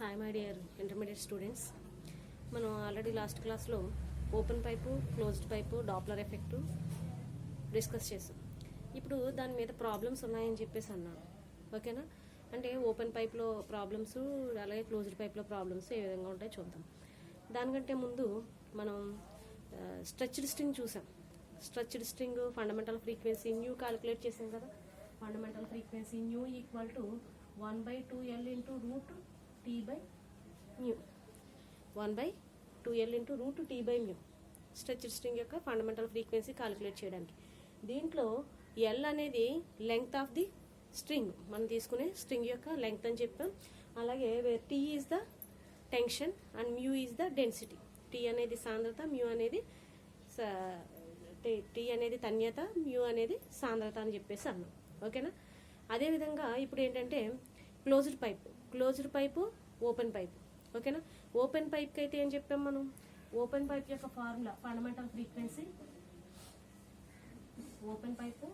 Hi my dear intermediate students. మనం already last క్లాస్లో open pipe, closed pipe, Doppler effect discuss చేసాం. ఇప్పుడు దాని మీద ప్రాబ్లమ్స్ ఉన్నాయని చెప్పేసి అన్నాను. ఓకేనా? అంటే ఓపెన్ పైప్లో ప్రాబ్లమ్స్, అలాగే క్లోజ్డ్ పైప్లో ప్రాబ్లమ్స్ ఏ విధంగా ఉంటాయో చూద్దాం. దానికంటే ముందు మనం స్ట్రెచ్డ్ స్ట్రింగ్ చూసాం. Stretched string fundamental frequency nu calculate చేసాం కదా. Fundamental frequency nu equal to 1/2L into root T by mu. 1/2L into root T by mu stretched string యొక్క ఫండమెంటల్ ఫ్రీక్వెన్సీ క్యాలిక్యులేట్ చేయడానికి. దీంట్లో ఎల్ అనేది length of the string, మనం తీసుకునే string యొక్క length అని చెప్పాం. అలాగే T is the tension and mu is the density. T అనేది సాంద్రత, మ్యూ అనేది టీ అనేది తన్యత, మ్యూ అనేది సాంద్రత అని చెప్పేసి అన్నాం. ఓకేనా? అదేవిధంగా ఇప్పుడు ఏంటంటే క్లోజ్డ్ పైపు, ఓపెన్ పైపు. ఓకేనా? ఓపెన్ పైప్కి అయితే ఏం చెప్పాం మనం? ఓపెన్ పైప్ యొక్క formula fundamental frequency, open pipe,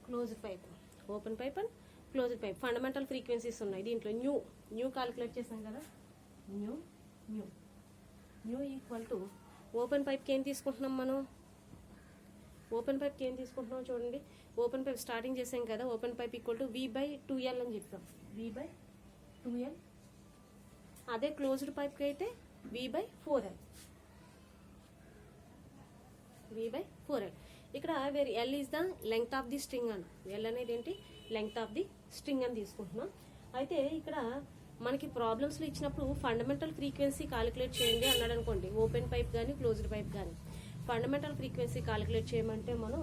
closed pipe. Open pipe and closed pipe fundamental frequencies ఉన్నాయి. దీంట్లో న్యూ క్యాలిక్యులేట్ చేసాం కదా. న్యూ ఈక్వల్ టు ఓపెన్ పైప్కి ఏం తీసుకుంటున్నాం మనం? ఓపెన్ పైప్కి ఏం తీసుకుంటున్నాం చూడండి. ఓపెన్ పైప్ స్టార్టింగ్ చేసాం కదా. Open pipe equal to V/2L అని చెప్పాం. V/2L. అదే క్లోజ్డ్ పైప్కి అయితే V/4L. ఇక్కడ L is the length of the string అని. ఎల్ అనేది ఏంటి? లెంగ్త్ ఆఫ్ ది స్ట్రింగ్ అని తీసుకుంటున్నాం. అయితే ఇక్కడ మనకి ప్రాబ్లమ్స్లో ఇచ్చినప్పుడు ఫండమెంటల్ ఫ్రీక్వెన్సీ క్యాలిక్యులేట్ చేయండి అన్నాడు అనుకోండి. ఓపెన్ పైప్ కానీ క్లోజ్డ్ పైప్ కానీ ఫండమెంటల్ ఫ్రీక్వెన్సీ క్యాలిక్యులేట్ చేయమంటే మనం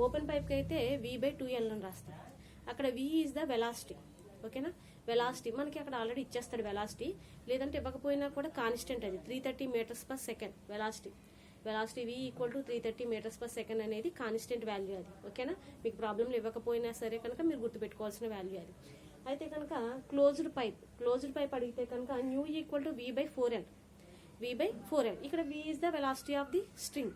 ఓపెన్ పైప్కి అయితే V/2L అని రాస్తాం. అక్కడ V ఈజ్ ద వెలాసిటీ. ఓకేనా? వెలాసిటీ మనకి అక్కడ ఆల్రెడీ ఇచ్చేస్తాడు వెలాసిటీ, లేదంటే ఇవ్వకపోయినా కూడా కాన్స్టెంట్ అది 330 metres per second velocity. V equal to 330 metres per second అనేది కాన్స్టెంట్ వాల్యూ అది. ఓకేనా? మీకు ప్రాబ్లంలు ఇవ్వకపోయినా సరే కనుక మీరు గుర్తుపెట్టుకోవాల్సిన వాల్యూ అది. అయితే కనుక క్లోజ్డ్ పైప్ అడిగితే కనుక న్యూ ఈక్వల్ టు V/4L. ఇక్కడ V is the velocity of the string.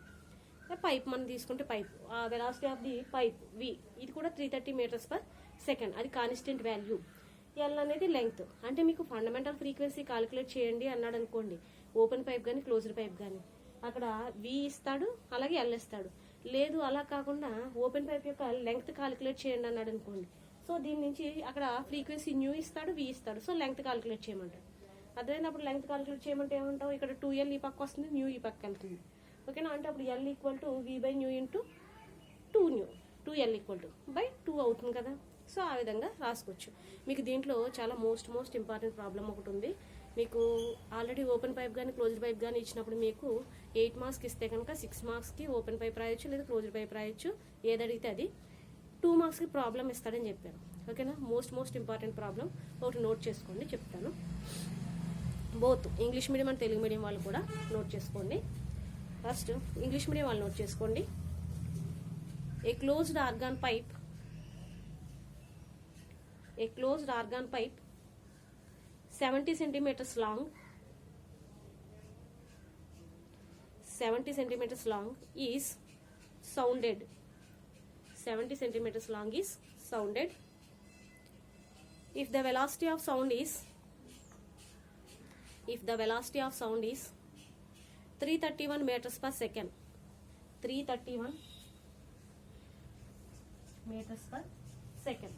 Pipe మనం తీసుకుంటే pipe velocity of the pipe V, ఇది కూడా 330 మీటర్స్ పర్ సెకండ్, అది కాన్స్టెంట్ వాల్యూ. L అనేది లెంగ్త్. అంటే మీకు ఫండమెంటల్ ఫ్రీక్వెన్సీ క్యాలిక్యులేట్ చేయండి అన్నాడు అనుకోండి, ఓపెన్ పైప్ కానీ క్లోజ్డ్ పైప్ కానీ అక్కడ V ఇస్తాడు, అలాగే L ఇస్తాడు. లేదు అలా కాకుండా ఓపెన్ పైప్ యొక్క లెంగ్త్ క్యాలిక్యులేట్ చేయండి అన్నాడు అనుకోండి, సో దీని నుంచి అక్కడ ఫ్రీక్వెన్సీ న్యూ ఇస్తాడు, V ఇస్తాడు. సో లెంగ్త్ క్యాలిక్యులేట్ చేయమంటాడు. అదేనప్పుడు లెంగ్త్ క్యాలిక్యులేట్ చేయమంటే ఏమంటావు? ఇక్కడ 2L ఈ పక్క వస్తుంది, న్యూ ఈ పక్క వెళ్తుంది. ఓకేనా? అంటే అప్పుడు L ఈక్వల్ టు V/న్యూ ఇంటూ 2L ఈక్వల్ టు /2 అవుతుంది కదా. సో ఆ విధంగా రాసుకోవచ్చు. మీకు దీంట్లో చాలా మోస్ట్ ఇంపార్టెంట్ ప్రాబ్లం ఒకటి ఉంది. మీకు ఆల్రెడీ ఓపెన్ పైప్ కానీ క్లోజ్డ్ పైప్ కానీ ఇచ్చినప్పుడు మీకు 8 మార్క్స్కి ఇస్తే కనుక 6 మార్క్స్కి ఓపెన్ పైప్ రాయొచ్చు, లేదా క్లోజ్డ్ పైప్ రాయొచ్చు. ఏది అడిగితే అది. 2 మార్క్స్కి ప్రాబ్లం ఇస్తాడని చెప్పాను. ఓకేనా? మోస్ట్ ఇంపార్టెంట్ ప్రాబ్లం ఒకటి నోట్ చేసుకోండి, చెప్తాను. Both English medium and Telugu medium వాళ్ళు కూడా నోట్ చేసుకోండి. ఫస్ట్ ఇంగ్లీష్ మీడియం వాళ్ళు నోట్ చేసుకోండి. ఏ closed organ pipe 70 centimeters long is sounded. 70 centimeters long is sounded if the velocity of sound is 331 meters per second. 331 meters per second.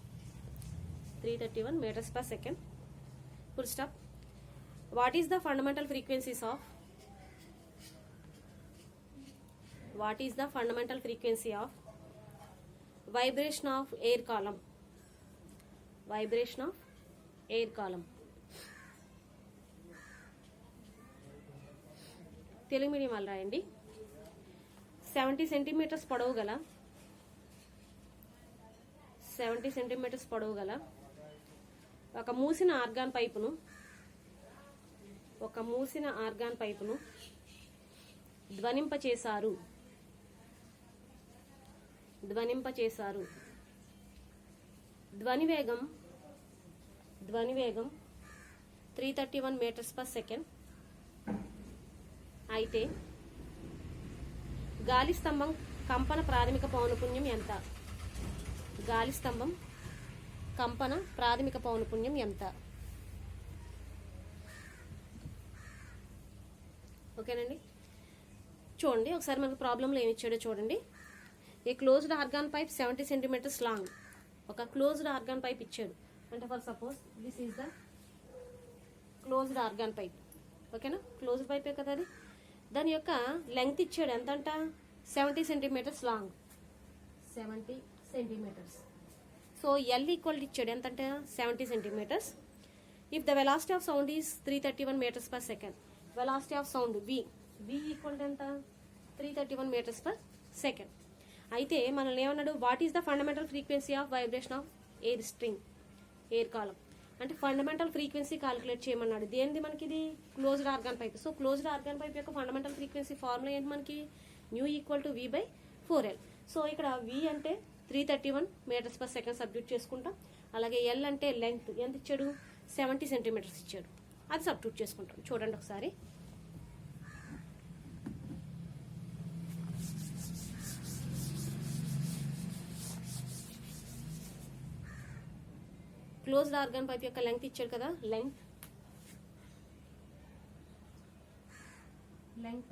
331 meters per second. Full stop. What is the fundamental frequency of vibration of air column? Telugu medium వాళ్ళు రాయండి. 70 centimetres పొడవు గల ఒక మూసిన organ పైపును ధ్వనింపచేశారు. ధ్వని వేగం 331 metres per second అయితే గాలి స్తంభం కంపన ప్రాథమిక పౌనపున్యం ఎంత? గాలి స్తంభం కంపన ప్రాథమిక పౌనపున్యం ఎంత? ఓకేనండి. చూడండి ఒకసారి మనకు ప్రాబ్లంలో ఏమి ఇచ్చాడో చూడండి. A closed organ pipe 70 centimetres long. ఒక క్లోజ్డ్ ఆర్గాన్ పైప్ ఇచ్చాడు అంటే for suppose this is the closed organ pipe. ఓకేనా, క్లోజ్డ్ పైపే కదా అది. దాని యొక్క లెంగ్త్ ఇచ్చాడు ఎంతంట? 70 centimetres long, 70 centimetres. So L equal ఇచ్చాడు ఎంతంటే 70 centimetres. If the velocity of sound is 331 metres per second. Velocity of sound V equal ఎంత? 331 మీటర్స్ పర్ సెకండ్. అయితే మనల్ని ఏమన్నాడు? What is the fundamental frequency of vibration of air string, air column అంటే fundamental frequency calculate చేయమన్నాడు. దేనిది మనకి? ఇది closed organ pipe. So closed organ pipe యొక్క ఫండమెంటల్ ఫ్రీక్వెన్సీ ఫార్ములా ఏంటి మనకి? Nu equal to V by 4L. So ఇక్కడ V అంటే 331 మీటర్స్ పర్ సెకండ్ సబ్స్టిట్యూట్ చేసుకుంటాం. అలాగే ఎల్ అంటే లెంగ్త్ ఎంత ఇచ్చాడు? 70 సెంటీమీటర్స్ ఇచ్చాడు. అది సబ్స్టిట్యూట్ చేసుకుంటాం. చూడండి ఒకసారి. క్లోజ్డ్ ఆర్గాన్ పైప్ యొక్క లెంగ్త్ ఇచ్చాడు కదా, length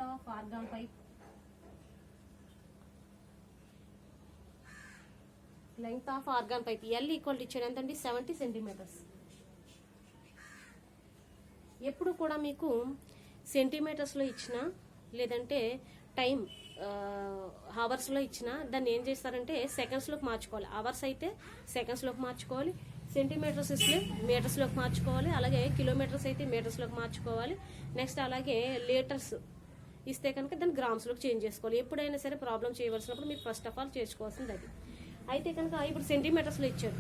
of organ pipe, length of organ pipe L equal ఇచ్చాడు ఎంతండి? 70 సెంటీమీటర్స్. ఎప్పుడు కూడా మీకు సెంటీమీటర్స్లో ఇచ్చినా లేదంటే టైం అవర్స్లో ఇచ్చినా దాన్ని ఏం చేస్తారంటే సెకండ్స్లోకి మార్చుకోవాలి. అవర్స్ అయితే సెకండ్స్లోకి మార్చుకోవాలి, సెంటీమీటర్స్ ఇస్తే మీటర్స్లోకి మార్చుకోవాలి, అలాగే కిలోమీటర్స్ అయితే మీటర్స్లోకి మార్చుకోవాలి. నెక్స్ట్ అలాగే లీటర్స్ ఇస్తే కనుక దాన్ని గ్రామ్స్లోకి చేంజ్ చేసుకోవాలి. ఎప్పుడైనా సరే ప్రాబ్లం చేయవలసినప్పుడు మీరు ఫస్ట్ ఆఫ్ ఆల్ చేసుకోవాల్సింది అది. అయితే కనుక ఇప్పుడు సెంటీమీటర్స్లో ఇచ్చాడు.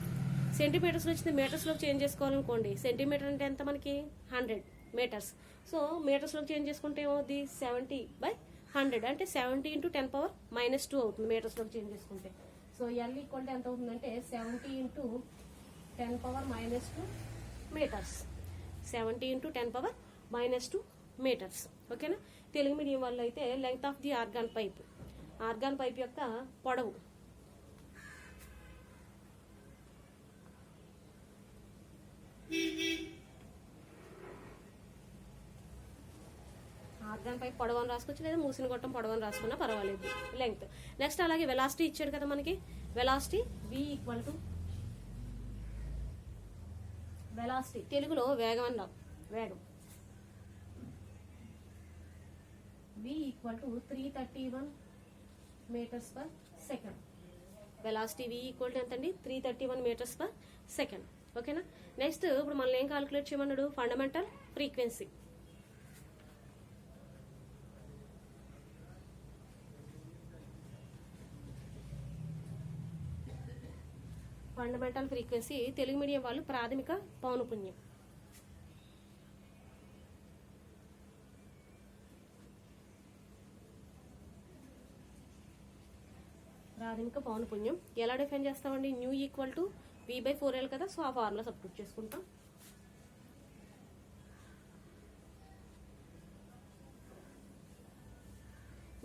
సెంటీమీటర్స్లో ఇచ్చింది మీటర్స్లోకి చేంజ్ చేసుకోవాలనుకోండి. సెంటీమీటర్ అంటే ఎంత మనకి? 100 మీటర్స్. సో మీటర్స్లోకి చేంజ్ చేసుకుంటే ఏమవుతుంది? 70/100 అంటే 70 × 10⁻² అవుతుంది మీటర్స్లోకి చేంజ్ చేసుకుంటే. సో ఎల్ ఈక్వల్ ఎంత అవుతుందంటే 70 × 10⁻² మీటర్స్. 70 × 10⁻² మీటర్స్. ఓకేనా. తెలుగు మీడియం వాళ్ళు అయితే length of the organ pipe యొక్క పొడవు, ఆర్గాన్ పైప్ పొడవని రాసుకోవచ్చు, లేదా మూసిన గొట్టం పొడవని రాసుకున్నా పర్వాలేదు, లెంగ్త్. నెక్స్ట్ అలాగే వెలాసిటీ ఇచ్చాడు కదా మనకి. Velocity V equal to, velocity తెలుగులో వేగం అన్నాం, వేగం. V equal to 331 metres per second. Velocity V equal to ఎంతండి? 331 మీటర్స్ పర్ సెకండ్. ఓకేనా. నెక్స్ట్ ఇప్పుడు మనల్ని ఏం కాలిక్యులేట్ చేయమన్నాడు? Fundamental frequency. Fundamental frequency Telugu medium వాళ్ళు ప్రాథమిక పౌనపున్యం. ప్రాథమిక పౌనపున్యం ఎలా డిఫైన్ చేస్తామండి? Nu equal to V by 4L కదా. సో ఆ ఫార్ములా సబ్స్టిట్యూట్ చేసుకుంటాం.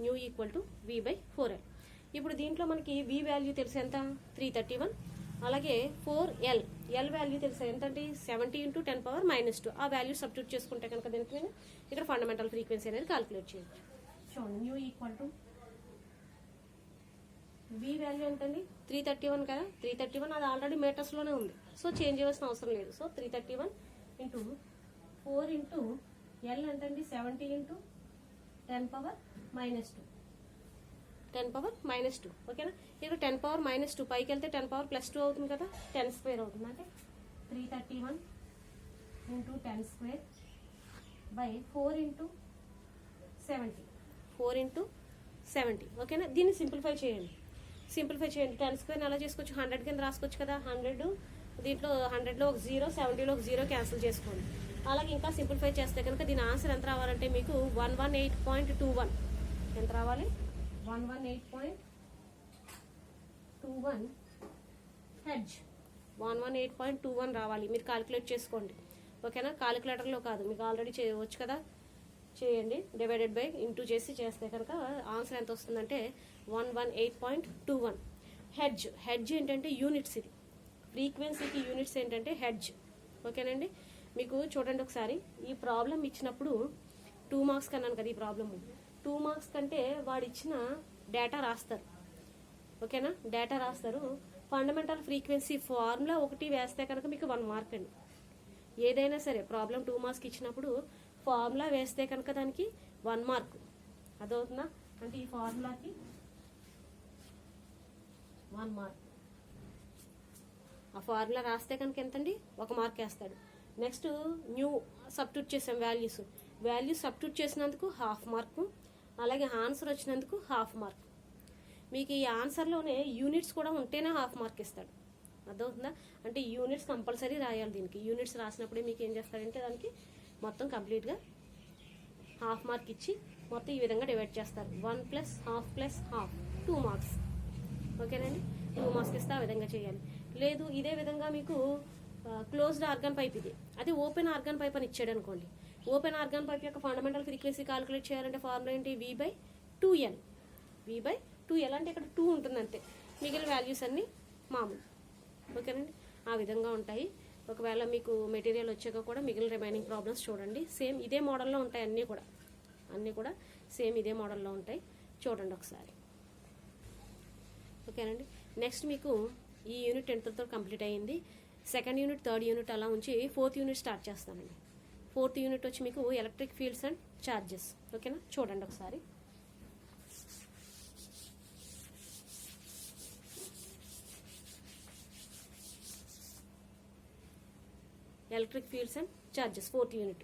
Nu equal to V by 4L. ఇప్పుడు దీంట్లో మనకి వి వాల్యూ తెలుసు ఎంత? 331. అలాగే 4L, ఎల్ వాల్యూ తెలుసు ఎంతంటే 70 × 10⁻². ఆ వాల్యూ సబ్స్టిట్యూట్ చేసుకుంటే కనుక దీనికి ఇక్కడ ఫండమెంటల్ ఫ్రీక్వెన్సీ అనేది కాలిక్యులేట్ చేయొచ్చు. చూడండి, nu equal to V value ఎంతండి? 331 కదా. 331 అది ఆల్రెడీ మీటర్స్లోనే ఉంది, సో చేంజ్ చేయాల్సిన అవసరం లేదు. సో 331 × 4 × ఎల్ ఎంతండి? 70 × 10⁻². 10⁻². ఓకేనా. ఇక్కడ 10⁻² పైకి వెళ్తే 10⁻+2 అవుతుంది కదా, 10² అవుతుంది. అంటే 331 × 10² బై 4 × 70. 4 × 70. ఓకేనా. దీన్ని సింప్లిఫై చేయండి. 10² ఎలా చేసుకోవచ్చు? 100 కింద రాసుకోవచ్చు కదా. 100 దీంట్లో 100లో ఒక 0, 70లో ఒక 0 క్యాన్సిల్ చేసుకోండి. అలాగే ఇంకా సింప్లిఫై చేస్తే కనుక దీని ఆన్సర్ ఎంత రావాలంటే మీకు 118.21. ఎంత రావాలి? 118.21 హెడ్జ్. 118.21 రావాలి. మీరు కాలిక్యులేట్ చేసుకోండి. ఓకేనా. కాలిక్యులేటర్లో కాదు, మీకు ఆల్రెడీ చేయవచ్చు కదా. చేయండి, డివైడెడ్ బై ఇంటూ చేస్తే కనుక ఆన్సర్ ఎంత వస్తుందంటే 118.21 హెడ్జ్. హెడ్జ్ ఏంటంటే యూనిట్స్. ఇది ఫ్రీక్వెన్సీకి యూనిట్స్ ఏంటంటే హెడ్జ్. ఓకేనండి, మీకు చూడండి ఒకసారి ఈ ప్రాబ్లం ఇచ్చినప్పుడు 2 మార్క్స్ కన్నాను కదా. ఈ ప్రాబ్లము 2 మార్క్స్ కంటే వాడు ఇచ్చిన డేటా రాస్తారు. ఓకేనా, డేటా రాస్తారు. ఫండమెంటల్ ఫ్రీక్వెన్సీ ఫార్ములా ఒకటి వేస్తే కనుక మీకు 1 మార్క్ అండి. ఏదైనా సరే ప్రాబ్లం 2 మార్క్స్కి ఇచ్చినప్పుడు ఫార్ములా వేస్తే కనుక దానికి 1 మార్క్. అదవుతుందా? అంటే ఈ ఫార్ములాకి 1 మార్క్. ఆ ఫార్ములా రాస్తే కనుక ఎంతండి? 1 మార్క్ వేస్తాడు. నెక్స్ట్ న్యూ సబ్స్టిట్యూట్ చేసాం వాల్యూస్ సబ్స్టిట్యూట్ చేసినందుకు 1/2 మార్కు. అలాగే ఆన్సర్ వచ్చినందుకు 1/2 మార్క్. మీకు ఈ ఆన్సర్లోనే యూనిట్స్ కూడా ఉంటేనే 1/2 మార్క్ ఇస్తాడు. అర్థమవుతుందా? అంటే యూనిట్స్ కంపల్సరీ రాయాలి. దీనికి యూనిట్స్ రాసినప్పుడే మీకు ఏం చేస్తారంటే దానికి మొత్తం కంప్లీట్గా 1/2 మార్క్ ఇచ్చి మొత్తం ఈ విధంగా డివైడ్ చేస్తారు. 1 + 1/2 + 1/2 2 మార్క్స్. ఓకేనండి, 2 మార్క్స్ ఇస్తే ఆ విధంగా చేయాలి. లేదు ఇదే విధంగా మీకు క్లోజ్డ్ ఆర్గాన్ పైప్ ఇది, అది ఓపెన్ ఆర్గాన్ పైప్ అని ఇచ్చాడు అనుకోండి. ఓపెన్ ఆర్గాన్ పైప్ యొక్క ఫండమెంటల్ ఫ్రీక్వెన్సీ క్యాలిక్యులేట్ చేయాలంటే ఫార్ములా ఏంటి? V/2L. V/2L అంటే ఇక్కడ 2 ఉంటుంది అంతే, మిగిలిన వాల్యూస్ అన్నీ మామూలు. ఓకేనండి, ఆ విధంగా ఉంటాయి. ఒకవేళ మీకు మెటీరియల్ వచ్చాక కూడా మిగిలిన రిమైనింగ్ ప్రాబ్లమ్స్ చూడండి. సేమ్ ఇదే మోడల్లో ఉంటాయి. అన్నీ కూడా సేమ్ ఇదే మోడల్లో ఉంటాయి. చూడండి ఒకసారి. ఓకేనండి, నెక్స్ట్ మీకు ఈ యూనిట్ 10th కంప్లీట్ అయ్యింది. సెకండ్ యూనిట్, థర్డ్ యూనిట్ అలా ఉంచి 4th యూనిట్ స్టార్ట్ చేస్తానండి. 4th యూనిట్ వచ్చి మీకు ఎలక్ట్రిక్ ఫీల్డ్స్ అండ్ ఛార్జెస్. ఓకేనా, చూడండి ఒకసారి. Electric fields and charges 4th unit.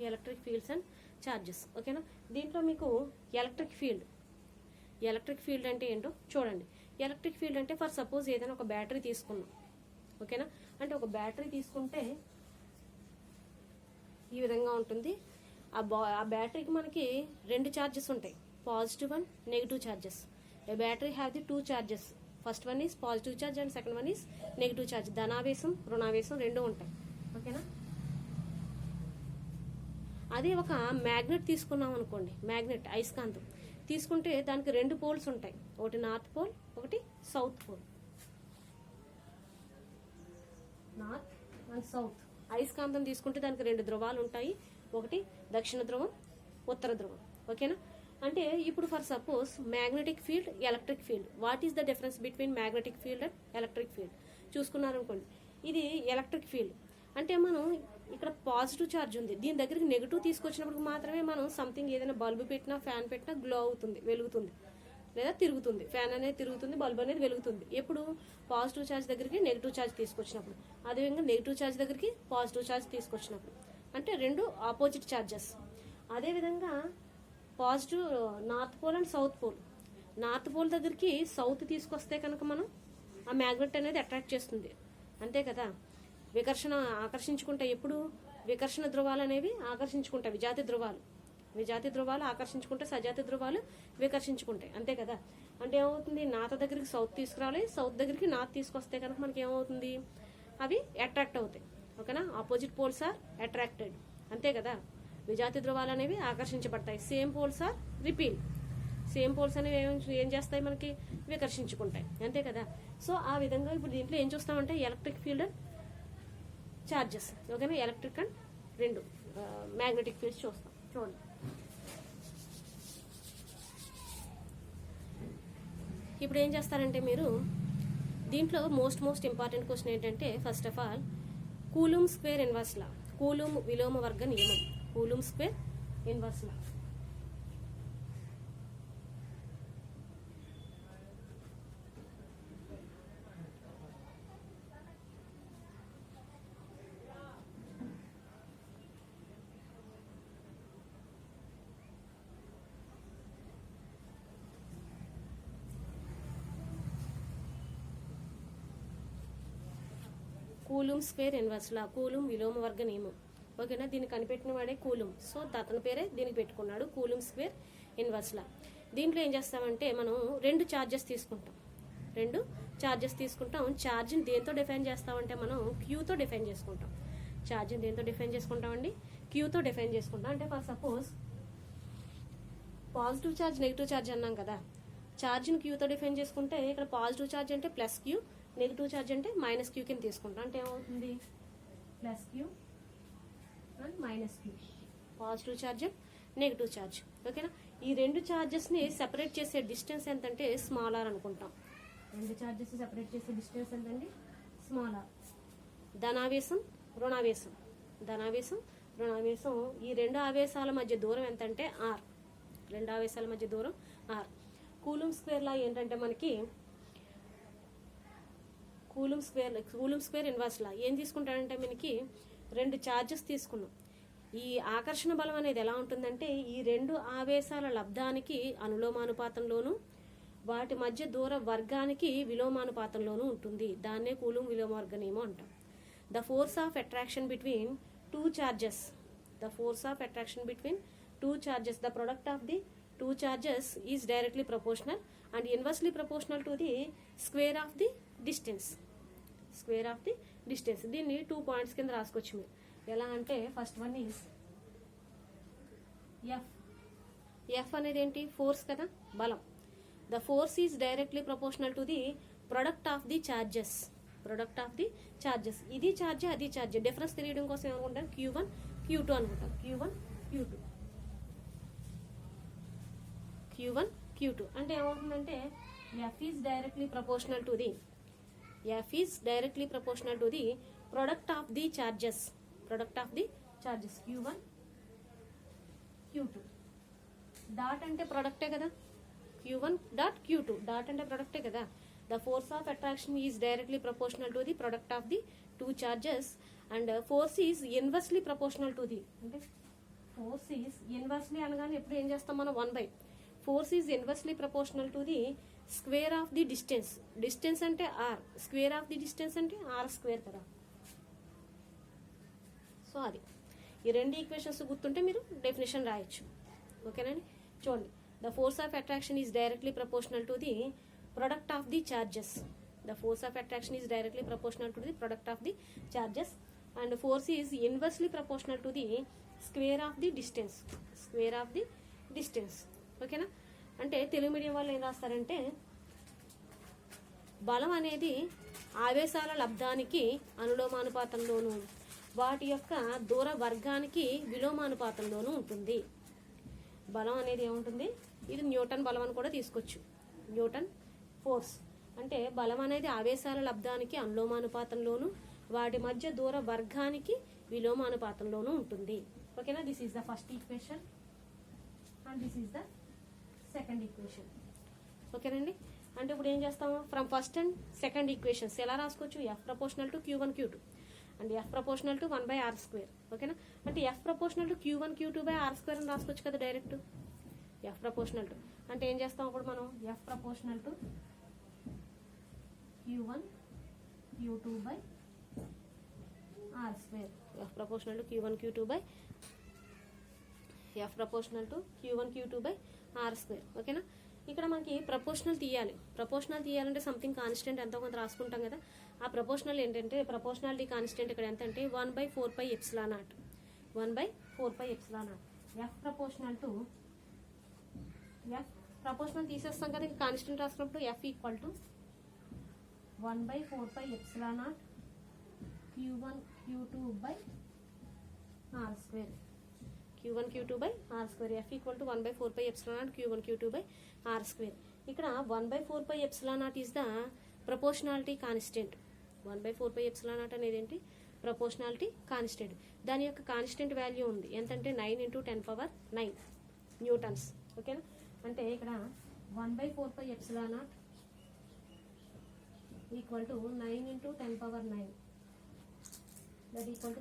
Electric fields and charges. ఓకేనా, దీంట్లో మీకు ఎలక్ట్రిక్ ఫీల్డ్ అంటే ఏంటో చూడండి. ఎలక్ట్రిక్ ఫీల్డ్ అంటే ఫర్ సపోజ్ ఏదైనా ఒక బ్యాటరీ తీసుకున్నాం. ఓకేనా, అంటే ఒక బ్యాటరీ తీసుకుంటే ఈ విధంగా ఉంటుంది. ఆ బ్యాటరీకి మనకి 2 ఛార్జెస్ ఉంటాయి, positive and negative charges. A battery have the 2 charges. First one is positive charge and second one is negative charge. ధనావేశం రుణావేశం 2 ఉంటాయి. ఓకేనా, అదే ఒక మ్యాగ్నెట్ తీసుకున్నాం అనుకోండి, మ్యాగ్నెట్ అయస్కాంతం తీసుకుంటే దానికి 2 పోల్స్ ఉంటాయి, ఒకటి నార్త్ పోల్, ఒకటి south pole. North and south. అయస్కాంతం తీసుకుంటే దానికి 2 ధ్రువాలు ఉంటాయి, ఒకటి దక్షిణ ధ్రువం, ఉత్తర ధ్రువం. ఓకేనా, అంటే ఇప్పుడు for suppose magnetic field, electric field. What is the difference between magnetic field and electric field చూసుకున్నారనుకోండి. ఇది ఎలక్ట్రిక్ ఫీల్డ్ అంటే మనం ఇక్కడ పాజిటివ్ ఛార్జ్ ఉంది, దీని దగ్గరికి నెగిటివ్ తీసుకొచ్చినప్పుడు మాత్రమే మనం సంథింగ్ ఏదైనా బల్బు పెట్టినా ఫ్యాన్ పెట్టినా గ్లో అవుతుంది, వెలుగుతుంది లేదా తిరుగుతుంది. ఫ్యాన్ అనేది తిరుగుతుంది, బల్బ్ అనేది వెలుగుతుంది. ఎప్పుడు పాజిటివ్ ఛార్జ్ దగ్గరికి నెగిటివ్ ఛార్జ్ తీసుకొచ్చినప్పుడు. అదేవిధంగా నెగిటివ్ ఛార్జ్ దగ్గరికి పాజిటివ్ ఛార్జ్ తీసుకొచ్చినప్పుడు. అంటే 2 ఆపోజిట్ ఛార్జెస్. అదేవిధంగా positive north pole and south pole. North pole దగ్గరికి సౌత్ తీసుకొస్తే కనుక మనం ఆ మ్యాగ్నెట్ అనేది అట్రాక్ట్ చేస్తుంది, అంతే కదా. వికర్షణ ఆకర్షించుకుంటాయి. ఎప్పుడు వికర్షణ ధ్రువాలు అనేవి ఆకర్షించుకుంటాయి, విజాతి ధ్రువాలు ఆకర్షించుకుంటాయి, సజాతి ధ్రువాలు వికర్షించుకుంటాయి, అంతే కదా. అంటే ఏమవుతుంది, నార్త్ దగ్గరికి సౌత్ తీసుకురావాలి, సౌత్ దగ్గరికి నార్త్ తీసుకొస్తే కనుక మనకి ఏమవుతుంది, అవి అట్రాక్ట్ అవుతాయి. ఓకేనా, ఆపోజిట్ పోల్స్ ఆర్ అట్రాక్టెడ్, అంతే కదా. విజాతి ధ్రువాలు అనేవి ఆకర్షించబడతాయి. Same poles are repel. Same poles అనేవి ఏం చేస్తాయి, మనకి వికర్షించుకుంటాయి, అంతే కదా. సో ఆ విధంగా ఇప్పుడు దీంట్లో ఏం చూస్తామంటే ఎలక్ట్రిక్ ఫీల్డ్ అండ్ ఛార్జెస్. ఓకేనా, ఎలక్ట్రిక్ అండ్ 2 మ్యాగ్నెటిక్ ఫీల్డ్స్ చూస్తాం. చూడండి, ఇప్పుడు ఏం చేస్తారంటే మీరు దీంట్లో మోస్ట్ ఇంపార్టెంట్ క్వశ్చన్ ఏంటంటే first of all Coulomb square inverse law, Coulomb విలోమ వర్గ నియమం, Coulomb square inverse law. Coulomb square inverse law, Coulomb విలోమ వర్గ నియమం. ఓకేనా, దీన్ని కనిపెట్టిన వాడే కూలుమ్. సో అతని పేరే దీనికి పెట్టుకున్నాడు, కూలుమ్ స్క్వేర్ ఇన్వర్స్ లా. దీంట్లో ఏం చేస్తామంటే మనం 2 ఛార్జెస్ తీసుకుంటాం, 2 ఛార్జెస్ తీసుకుంటాం. ఛార్జ్ని దేంతో డిఫైన్ చేస్తామంటే మనం క్యూతో డిఫైన్ చేసుకుంటాం. ఛార్జ్ని దేంతో డిఫైన్ చేసుకుంటామండి? క్యూతో డిఫైన్ చేసుకుంటాం. అంటే for suppose positive charge negative charge అన్నాం కదా, ఛార్జ్ని క్యూతో డిఫైన్ చేసుకుంటే ఇక్కడ పాజిటివ్ ఛార్జ్ అంటే ప్లస్ క్యూ, నెగిటివ్ ఛార్జ్ అంటే మైనస్ క్యూ కింద తీసుకుంటాం. అంటే ఏమవుతుంది? Plus Q and minus Q, positive charge negative charge. ఓకేనా? ఈ రెండు ఛార్జెస్ని సెపరేట్ చేసే డిస్టెన్స్ ఎంతంటే స్మాల్ ఆర్ అనుకుంటాం. రెండు ఛార్జెస్ సెపరేట్ చేసే డిస్టెన్స్ ఎంతండి? Small R. ధనావేశం రుణావేశం, ధనావేశం రుణావేశం, ఈ రెండు ఆవేశాల మధ్య దూరం ఎంతంటే ఆర్. రెండు ఆవేశాల మధ్య దూరం ఆర్. కూలుంబ్ స్క్వేర్ లా ఏంటంటే మనకి కూలుంబ్ స్క్వేర్ ఇన్వర్స్ లా ఏం తీసుకుంటాడంటే మనకి రెండు ఛార్జెస్ తీసుకున్నాం. ఈ ఆకర్షణ బలం అనేది ఎలా ఉంటుందంటే ఈ రెండు ఆవేశాల లబ్ధానికి అనులోమానుపాతంలోను వాటి మధ్య దూర వర్గానికి విలోమానుపాతంలోనూ ఉంటుంది. దాన్నే కూలుంబ్ విలోమవర్గ నియమం అంటాం. The force of attraction between two charges, the force of attraction between two charges, the product of the two charges is directly proportional and inversely proportional to the square of the distance. Square of the distance. దీన్ని 2 points కింద రాసుకోవచ్చు మీరు. ఎలా అంటే first one is F. F అనేది ఏంటి? Force కదా, బలం. The force is directly proportional to the product of the charges. Product of the charges. ఇది ఛార్జ్ అది ఛార్జ్. డిఫరెన్స్ తెలియడం కోసం ఏమనుకుంటారు? Q1 Q2 అనుకుంటారు. Q1 Q2 Q1 Q2 అంటే ఏమవుతుందంటే F is directly proportional to the product of the charges. Q1 Q2 dot అంటే ప్రొడక్టే కదా, Q1 డాట్ Q2 డాట్ అంటే ప్రొడక్టే కదా. The force of attraction is directly proportional to the product of the two charges and force is inversely proportional to the. అంటే force is inversely అనగానే ఎప్పుడు ఏం చేస్తాం మనం? 1/. Force is inversely proportional to the square of the distance. Distance అంటే R, square of the distance అంటే R square కదా. So అది ఈ రెండు ఈక్వేషన్స్ గుర్తుంటే మీరు డెఫినేషన్ రాయొచ్చు. ఓకేనండి? చూడండి, the force of attraction is directly proportional to the product of the charges. The force of attraction is directly proportional to the product of the charges and force is inversely proportional to the square of the distance. Square of the distance. ఓకేనా? అంటే Telugu medium వాళ్ళు ఏం రాస్తారంటే బలం అనేది ఆవేశాల లబ్ధానికి అనులోమానుపాతంలోను వాటి యొక్క దూర వర్గానికి విలోమానుపాతంలోనూ ఉంటుంది. బలం అనేది ఏముంటుంది? ఇది న్యూటన్ బలం అని కూడా తీసుకోవచ్చు. న్యూటన్ ఫోర్స్ అంటే బలం అనేది ఆవేశాల లబ్ధానికి అనులోమానుపాతంలోను వాటి మధ్య దూర వర్గానికి విలోమానుపాతంలోనూ ఉంటుంది. ఓకేనా? This is the first equation and this is the second equation. ఓకేనండి? అంటే ఇప్పుడు ఏం చేస్తాము? From first and second equations ఎలా రాసుకోవచ్చు? F proportional to Q1 Q2 and F proportional to 1/r². ఓకేనా? అంటే F proportional to Q1 Q2/r² అని రాసుకోవచ్చు కదా డైరెక్ట్. F ప్రపోర్షనల్ టు అంటే ఏం చేస్తాం అప్పుడు మనం? F proportional to Q1 Q2/r². F proportional to Q1 Q2/r². ఓకేనా? ఇక్కడ మనకి ప్రపోర్షనల్ తీయాలి. ప్రపోర్షనల్ తీయాలంటే సంథింగ్ కాన్స్టెంట్ ఎంతో కొంత రాసుకుంటాం కదా. ఆ ప్రపోర్షనల్ ఏంటంటే ప్రపోర్షనాలిటీ కాన్స్టెంట్ ఇక్కడ ఎంత అంటే 1/4πε0. 1/4πε0. F ప్రపోర్షనల్ తీసేస్తాం కదా, కాన్స్టెంట్ రాసుకున్నప్పుడు F equal to 1/4πε0 Q1 Q2/r². Q1 Q2/r². F equal to 1/4πε0 Q1 Q2/r². ఇక్కడ 1/4πε0 ఈజ్ ద ప్రపోర్షనాలిటీ కాన్స్టెంట్. 1/4πε0 అనేది ఏంటి? Proportionality constant. దాని యొక్క కాన్స్టెంట్ వాల్యూ ఉంది ఎంతంటే 9 × 10⁹ న్యూటన్స్. ఓకేనా? అంటే ఇక్కడ 1/4πε0 equal to 9 × 10⁹. That equal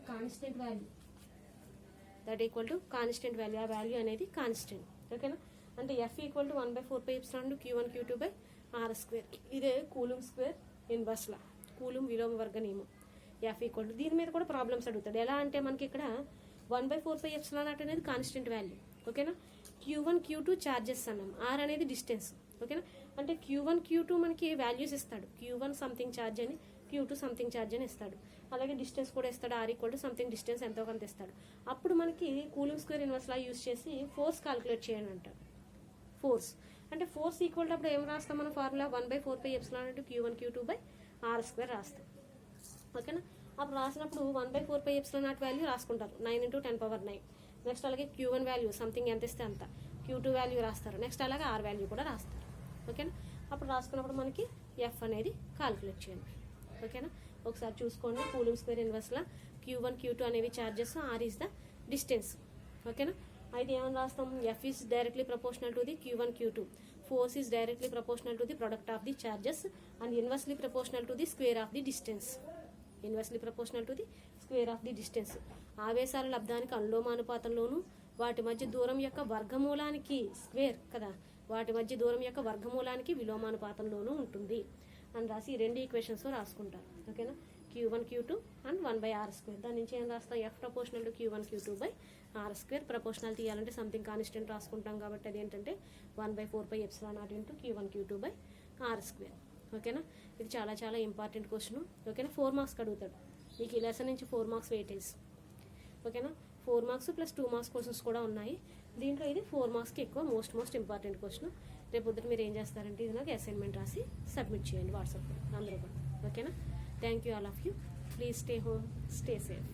to constant value. ఆ వాల్యూ అనేది కాన్స్టెంట్. ఓకేనా? అంటే F equal to 1/4πε0 Q1 Q2/r². ఇదే Coulomb square inverse law, Coulomb విలోమ వర్గ నియమం. F ఈక్వల్ టు దీని మీద కూడా ప్రాబ్లమ్స్ అడుగుతాడు. ఎలా అంటే మనకి ఇక్కడ 1/4πε0 అనేది కాన్స్టెంట్ వాల్యూ. ఓకేనా? Q1 Q2 చార్జెస్ అన్నాం. R అనేది డిస్టెన్స్. ఓకేనా? అంటే Q1 Q2 మనకి వాల్యూస్ ఇస్తాడు. Q1 సంథింగ్ ఛార్జ్ అని, Q2 సంథింగ్ ఛార్జ్ అని ఇస్తాడు. అలాగే డిస్టెన్స్ కూడా ఇస్తాడు, R సంథింగ్ డిస్టెన్స్ ఎంతో కొంత ఇస్తాడు. అప్పుడు మనకి కూలింగ్ స్క్వేర్ ఇన్వర్స్ లా యూజ్ చేసి ఫోర్స్ క్యాలిక్యులేట్ చేయండి అంటాడు. ఫోర్స్ అంటే ఫోర్స్ ఈక్వల్ అప్పుడు ఏం రాస్తాం మనం ఫార్ములా 1/4πε Q1 Q2 R² రాస్తాం. ఓకేనా? అప్పుడు రాసినప్పుడు 1/4πε వాల్యూ రాసుకుంటారు, 9 × 10⁹. నెక్స్ట్ అలాగే Q1 వాల్యూ సంథింగ్ ఎంత ఇస్తే అంత, Q2 వాల్యూ రాస్తారు, నెక్స్ట్ అలాగే R వాల్యూ కూడా రాస్తారు. ఓకేనా? అప్పుడు రాసుకున్నప్పుడు మనకి F అనేది క్యాలిక్యులేట్ చేయండి. ఓకేనా? ఒకసారి చూసుకోండి, కూలింగ్ స్క్వేర్ ఇన్వర్స్లా Q1 Q2 అనేవి charges, R is the distance. ఓకేనా? అయితే ఏమని రాస్తాం, F is directly proportional to the Q1 Q2, force is directly proportional to the product of the charges and inversely proportional to the square of the distance. Inversely proportional to the square of the distance. ఆవేశాల లబ్ధానికి అనులోమానుపాతంలోను వాటి మధ్య దూరం యొక్క వర్గమూలానికి square కదా, వాటి మధ్య దూరం యొక్క వర్గమూలానికి విలోమానుపాతంలోనూ ఉంటుంది అని రాసి ఈ రెండు ఈక్వేషన్స్ రాసుకుంటారు. ఓకేనా? Q1 Q2 and 1/R². దాని నుంచి ఏం రాస్తాం, F proportional to Q1 Q2/R². Proportional తీయాలంటే సంథింగ్ కాన్స్టెంట్ రాసుకుంటాం కాబట్టి అదేంటంటే 1/4πε0 × Q1 Q2/R². ఓకేనా? ఇది చాలా చాలా ఇంపార్టెంట్ క్వశ్చన్. ఓకేనా? 4 మార్క్స్కి అడుగుతాడు మీకు ఈ లెసన్ నుంచి, 4 మార్క్స్ వెయిటేజ్. ఓకేనా? 4 మార్క్స్ ప్లస్ 2 మార్క్స్ క్వశ్చన్స్ కూడా ఉన్నాయి దీంట్లో. ఇది 4 మార్క్స్కి ఎక్కువ మోస్ట్ ఇంపార్టెంట్ క్వశ్చన్. రేపు పొద్దుట మీరు ఏం చేస్తారంటే ఇది నాకు అసైన్మెంట్ రాసి సబ్మిట్ చేయండి వాట్సాప్లో అందరూ కూడా. ఓకేనా? Thank you all of you. Please stay home, stay safe.